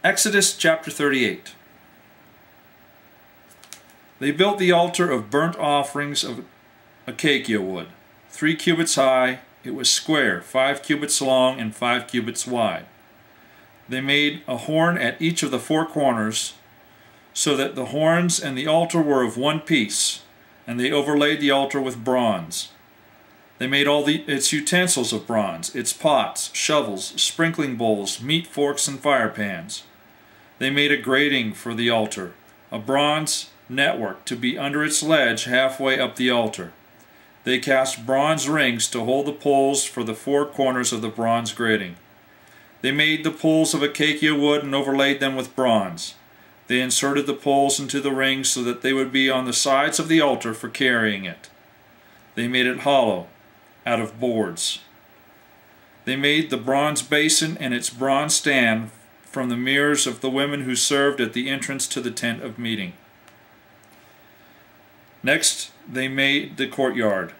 Exodus chapter 38. They built the altar of burnt offerings of acacia wood, 3 cubits high. It was square, 5 cubits long and 5 cubits wide. They made a horn at each of the 4 corners, so that the horns and the altar were of one piece, and they overlaid the altar with bronze. They made all its utensils of bronze, its pots, shovels, sprinkling bowls, meat forks, and fire pans. They made a grating for the altar, a bronze network to be under its ledge halfway up the altar. They cast bronze rings to hold the poles for the 4 corners of the bronze grating. They made the poles of acacia wood and overlaid them with bronze. They inserted the poles into the rings so that they would be on the sides of the altar for carrying it. They made it hollow, out of boards. They made the bronze basin and its bronze stand from the mirrors of the women who served at the entrance to the tent of meeting. Next, they made the courtyard.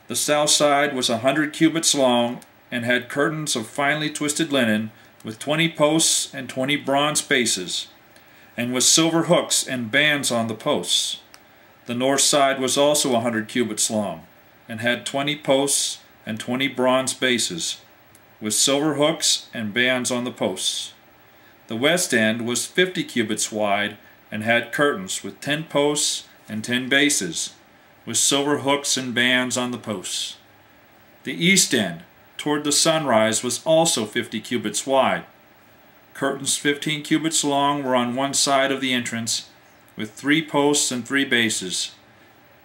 The south side was 100 cubits long and had curtains of finely twisted linen with 20 posts and 20 bronze bases, and with silver hooks and bands on the posts. The north side was also 100 cubits long and had 20 posts and 20 bronze bases, with silver hooks and bands on the posts. The west end was 50 cubits wide and had curtains with 10 posts and 10 bases, with silver hooks and bands on the posts. The east end, toward the sunrise, was also 50 cubits wide. Curtains 15 cubits long were on one side of the entrance, with 3 posts and 3 bases,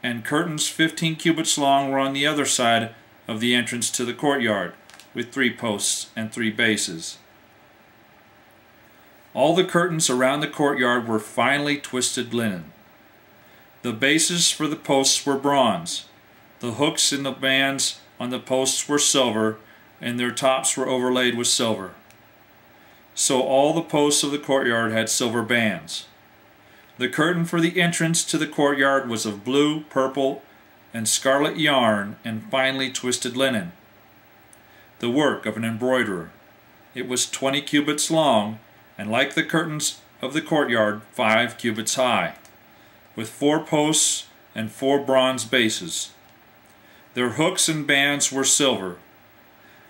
and curtains 15 cubits long were on the other side of the entrance to the courtyard, with 3 posts and 3 bases. All the curtains around the courtyard were finely twisted linen. The bases for the posts were bronze. The hooks and the bands on the posts were silver, and their tops were overlaid with silver. So all the posts of the courtyard had silver bands. The curtain for the entrance to the courtyard was of blue, purple, and scarlet yarn and finely twisted linen, the work of an embroiderer. It was 20 cubits long, and like the curtains of the courtyard, 5 cubits high, with 4 posts and 4 bronze bases. Their hooks and bands were silver,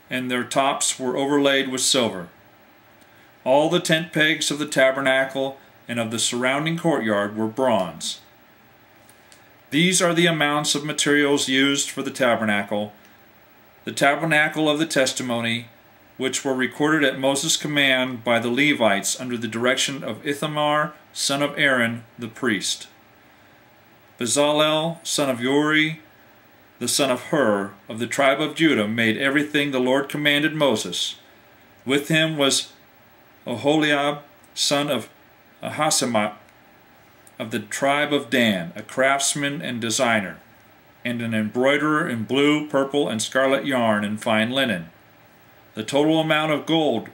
and their tops were overlaid with silver. All the tent pegs of the tabernacle and of the surrounding courtyard were bronze. These are the amounts of materials used for the tabernacle of the testimony, which were recorded at Moses' command by the Levites under the direction of Ithamar, son of Aaron, the priest. Bezalel, son of Uri, the son of Hur, of the tribe of Judah, made everything the Lord commanded Moses. With him was Oholiab, son of Ahisamach, of the tribe of Dan, a craftsman and designer, and an embroiderer in blue, purple, and scarlet yarn and fine linen. The total amount of gold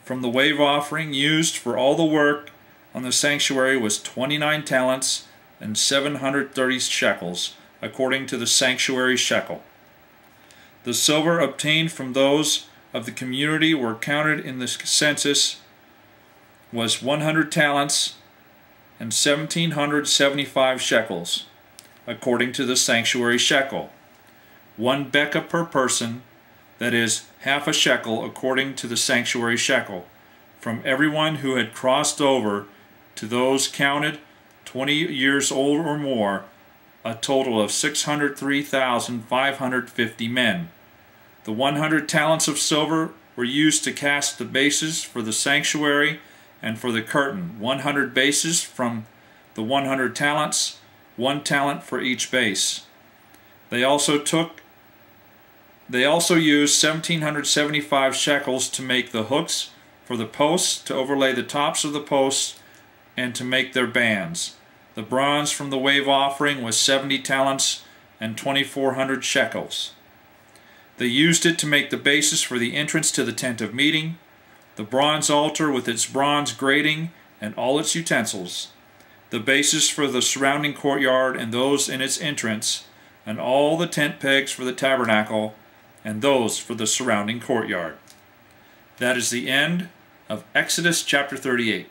from the wave offering used for all the work on the sanctuary was 29 talents and 730 shekels, according to the sanctuary shekel. The silver obtained from those of the community were counted in the census was 100 talents and 1,775 shekels, according to the sanctuary shekel. 1 bekah per person, that is, half a shekel according to the sanctuary shekel, from everyone who had crossed over to those counted 20 years old or more, a total of 603,550 men. The 100 talents of silver were used to cast the bases for the sanctuary and for the curtain, 100 bases from the 100 talents, 1 talent for each base. They also used 1,775 shekels to make the hooks for the posts, to overlay the tops of the posts, and to make their bands. The bronze from the wave offering was 70 talents and 2,400 shekels. They used it to make the bases for the entrance to the tent of meeting, the bronze altar with its bronze grating and all its utensils, the bases for the surrounding courtyard and those in its entrance, and all the tent pegs for the tabernacle and those for the surrounding courtyard. That is the end of Exodus chapter 38.